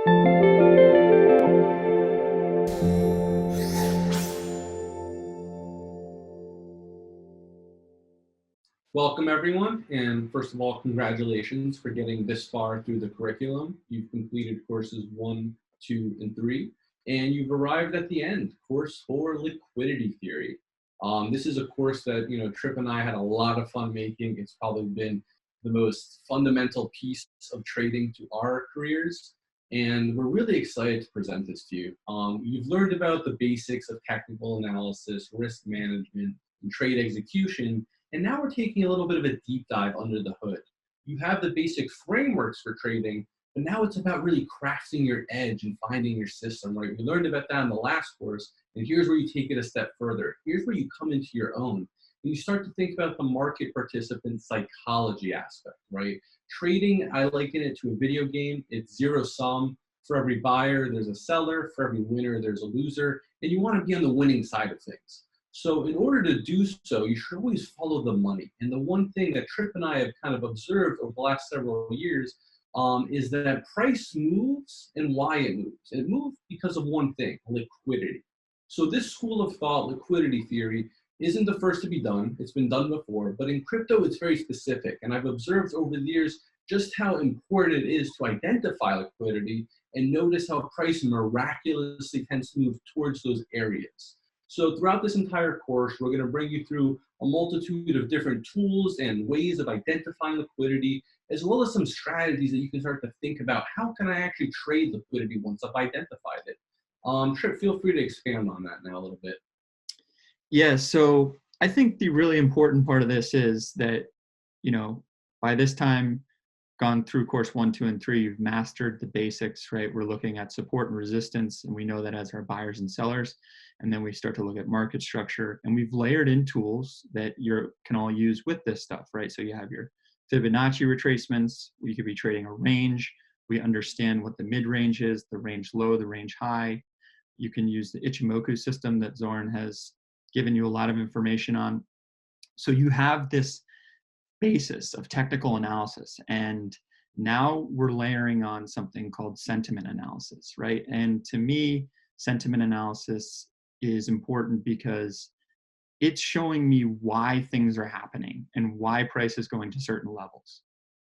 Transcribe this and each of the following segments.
Welcome everyone, and first of all, congratulations for getting this far through the curriculum. You've completed courses 1, 2, and 3, and you've arrived at the end, course 4, Liquidity Theory. This is a course that Trip and I had a lot of fun making. It's probably been the most fundamental piece of trading to our careers, and we're really excited to present this to you. You've learned about the basics of technical analysis, risk management, and trade execution. And now we're taking a little bit of a deep dive under the hood. You have the basic frameworks for trading, but now it's about really crafting your edge and finding your system, right? We learned about that in the last course, and here's where you take it a step further. Here's where you come into your own, and you start to think about the market participant psychology aspect, right? Trading, I liken it to a video game. It's zero sum. For every buyer, there's a seller. For every winner, there's a loser, and you want to be on the winning side of things. So in order to do so, you should always follow the money. And the one thing that Tripp and I have kind of observed over the last several years is that price moves and why it moves. And it moves because of one thing, liquidity. So this school of thought, liquidity theory, isn't the first to be done. It's been done before, but in crypto, it's very specific. And I've observed over the years just how important it is to identify liquidity and notice how price miraculously tends to move towards those areas. So throughout this entire course, we're going to bring you through a multitude of different tools and ways of identifying liquidity, as well as some strategies that you can start to think about. How can I actually trade liquidity once I've identified it? Trip, feel free to expand on that now a little bit. Yeah, so I think the really important part of this is that, by this time, gone through course 1, 2, and 3, you've mastered the basics, right? We're looking at support and resistance, and we know that as our buyers and sellers. And then we start to look at market structure, and we've layered in tools that you can all use with this stuff, right? So you have your Fibonacci retracements. We could be trading a range. We understand what the mid-range is, the range low, the range high. You can use the ichimoku system that Zoran has given you a lot of information on. So you have this basis of technical analysis, and now we're layering on something called sentiment analysis, right? And to me, sentiment analysis is important because it's showing me why things are happening and why price is going to certain levels.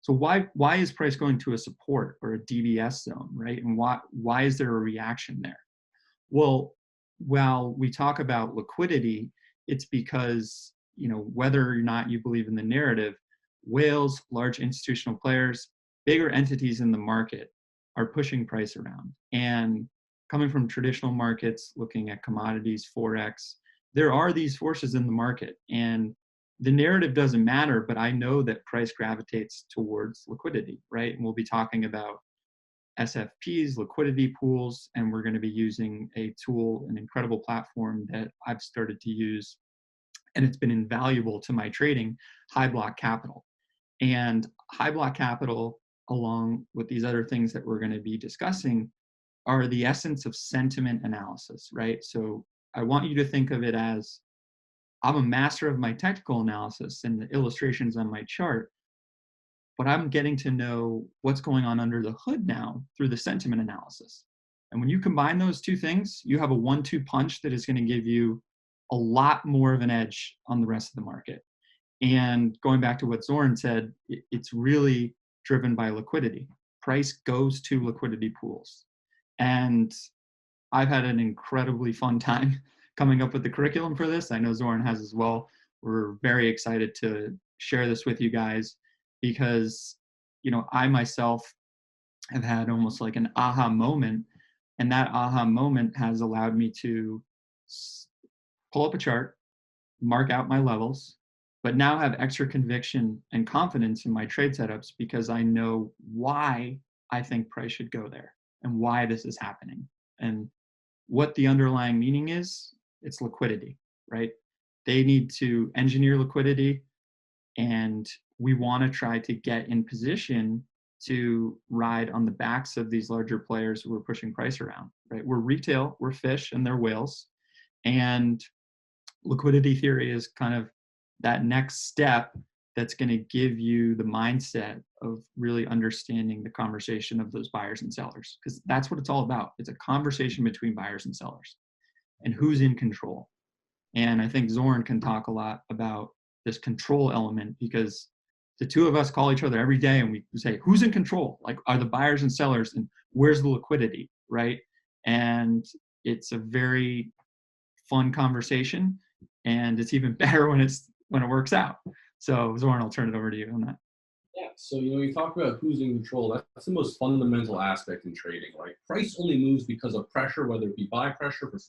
So why is price going to a support or a DBS zone, right? And why is there a reaction there? Well, while we talk about liquidity, it's because, whether or not you believe in the narrative, whales, large institutional players, bigger entities in the market are pushing price around. And coming from traditional markets, looking at commodities, Forex, there are these forces in the market. And the narrative doesn't matter, but I know that price gravitates towards liquidity, right? And we'll be talking about SFPs, liquidity pools, and we're going to be using a tool, an incredible platform that I've started to use, and it's been invaluable to my trading, High Block Capital. And High Block Capital, along with these other things that we're going to be discussing, are the essence of sentiment analysis, right? So I want you to think of it as I'm a master of my technical analysis and the illustrations on my chart, but I'm getting to know what's going on under the hood now through the sentiment analysis. And when you combine those two things, you have a 1-2 punch that is going to give you a lot more of an edge on the rest of the market. And going back to what Zoran said, it's really driven by liquidity. Price goes to liquidity pools. And I've had an incredibly fun time coming up with the curriculum for this. I know Zoran has as well. We're very excited to share this with you guys because, I myself have had almost like an aha moment, and that aha moment has allowed me to pull up a chart, mark out my levels, but now have extra conviction and confidence in my trade setups because I know why I think price should go there and why this is happening. And what the underlying meaning is, it's liquidity, right? They need to engineer liquidity, and we want to try to get in position to ride on the backs of these larger players who are pushing price around, right? We're retail, we're fish, and they're whales. And liquidity theory is kind of that next step that's going to give you the mindset of really understanding the conversation of those buyers and sellers, because that's what it's all about. It's a conversation between buyers and sellers and who's in control. And I think Zorn can talk a lot about this control element, because the two of us call each other every day and we say, who's in control? Like, are the buyers and sellers, and where's the liquidity, right? And it's a very fun conversation, and it's even better when it works out. So Zorn, I'll turn it over to you on that. Yeah, so you talk about who's in control. That's the most fundamental aspect in trading. Like, price only moves because of pressure, whether it be buy pressure for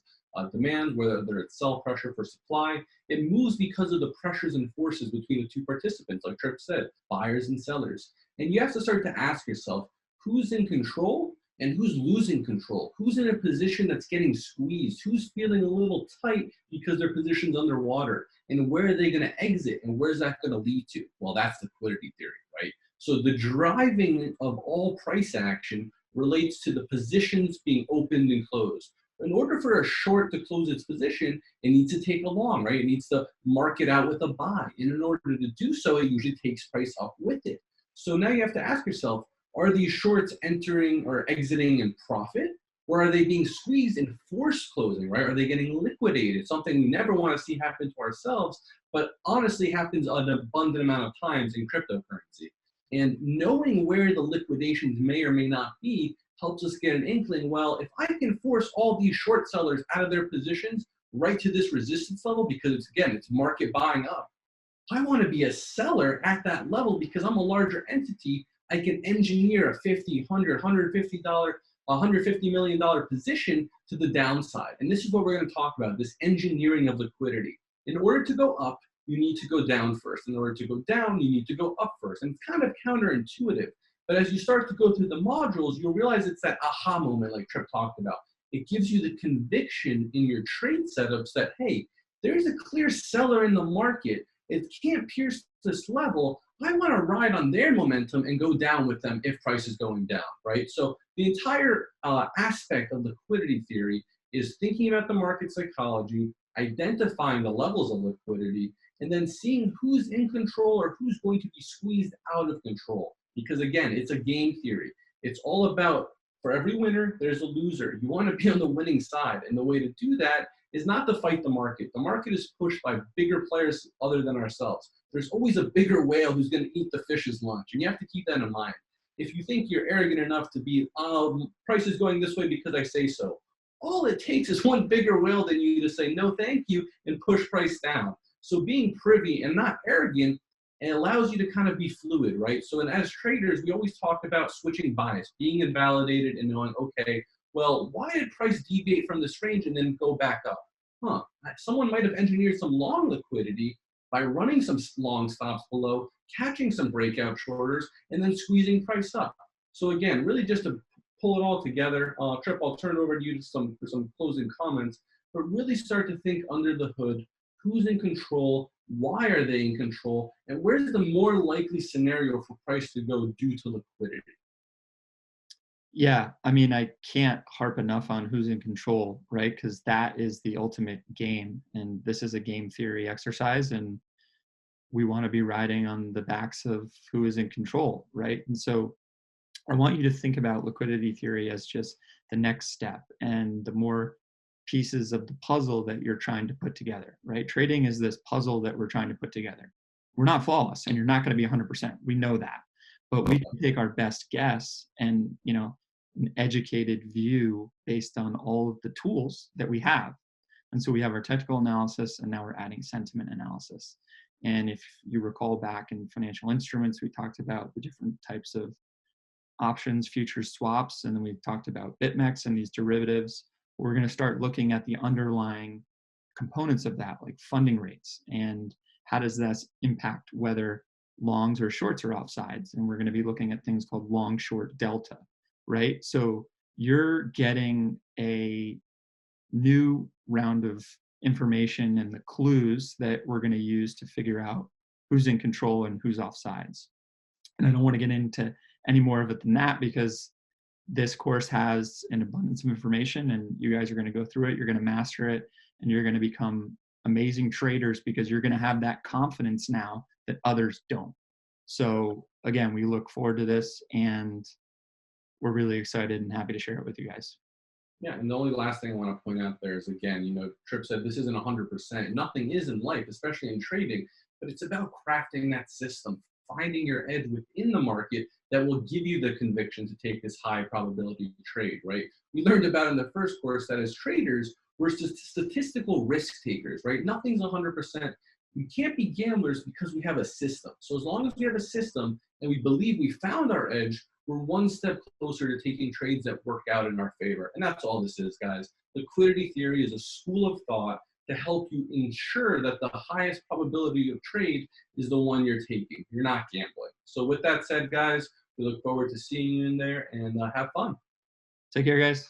demand, whether it's sell pressure for supply. It moves because of the pressures and forces between the two participants, like Tripp said, buyers and sellers. And you have to start to ask yourself, who's in control and who's losing control? Who's in a position that's getting squeezed? Who's feeling a little tight because their position's underwater? And where are they going to exit? And where's that going to lead to? Well, that's liquidity theory, right? So the driving of all price action relates to the positions being opened and closed. In order for a short to close its position, it needs to take a long, right? It needs to mark it out with a buy. And in order to do so, it usually takes price up with it. So now you have to ask yourself, are these shorts entering or exiting in profit? Or are they being squeezed in forced closing, right? Are they getting liquidated? Something we never want to see happen to ourselves, but honestly happens an abundant amount of times in cryptocurrency. And knowing where the liquidations may or may not be helps us get an inkling, well, if I can force all these short sellers out of their positions right to this resistance level, because it's market buying up, I want to be a seller at that level because I'm a larger entity. I can engineer a $50, $100, $150 million position to the downside. And this is what we're going to talk about, this engineering of liquidity. In order to go up, you need to go down first. In order to go down, you need to go up first. And it's kind of counterintuitive. But as you start to go through the modules, you'll realize it's that aha moment like Tripp talked about. It gives you the conviction in your trade setups that, hey, there's a clear seller in the market. It can't pierce this level. I want to ride on their momentum and go down with them if price is going down, right? So the entire aspect of liquidity theory is thinking about the market psychology, identifying the levels of liquidity, and then seeing who's in control or who's going to be squeezed out of control. Because again, it's a game theory. It's all about, for every winner, there's a loser. You want to be on the winning side. And the way to do that is not to fight the market. The market is pushed by bigger players other than ourselves. There's always a bigger whale who's going to eat the fish's lunch. And you have to keep that in mind. If you think you're arrogant enough to be, price is going this way because I say so, all it takes is one bigger whale than you to say, no, thank you, and push price down. So being privy and not arrogant, it allows you to kind of be fluid, right? So, and as traders, we always talk about switching bias, being invalidated and knowing, okay, well, why did price deviate from this range and then go back up? Someone might have engineered some long liquidity by running some long stops below, catching some breakout shorters, and then squeezing price up. So again, really just to pull it all together, Tripp, I'll turn it over to you for some closing comments, but really start to think under the hood, who's in control, why are they in control, and where's the more likely scenario for price to go due to liquidity? Yeah, I mean, I can't harp enough on who's in control, right? Because that is the ultimate game. And this is a game theory exercise. And we want to be riding on the backs of who is in control, right? And so I want you to think about liquidity theory as just the next step and the more pieces of the puzzle that you're trying to put together, right? Trading is this puzzle that we're trying to put together. We're not flawless and you're not going to be 100%. We know that. But we can take our best guess and, an educated view based on all of the tools that we have. And so we have our technical analysis, and now we're adding sentiment analysis. And if you recall back in financial instruments, we talked about the different types of options, futures, swaps, and then we talked about BitMEX and these derivatives. We're going to start looking at the underlying components of that, like funding rates, and how does that impact whether longs or shorts are offsides. And we're going to be looking at things called long-short delta, right? So you're getting a new round of information and the clues that we're going to use to figure out who's in control and who's offsides. And I don't want to get into any more of it than that because this course has an abundance of information and you guys are going to go through it, you're going to master it, and you're going to become amazing traders because you're going to have that confidence now that others don't. So again, we look forward to this, and we're really excited and happy to share it with you guys. Yeah, and the only last thing I want to point out there is, again, Tripp said this isn't 100%. Nothing is in life, especially in trading, but it's about crafting that system, finding your edge within the market that will give you the conviction to take this high probability trade, right? We learned about in the first course that as traders, we're statistical risk takers, right? Nothing's 100%. We can't be gamblers because we have a system. So as long as we have a system and we believe we found our edge, we're one step closer to taking trades that work out in our favor. And that's all this is, guys. Liquidity theory is a school of thought to help you ensure that the highest probability of trade is the one you're taking. You're not gambling. So with that said, guys, we look forward to seeing you in there, and have fun. Take care, guys.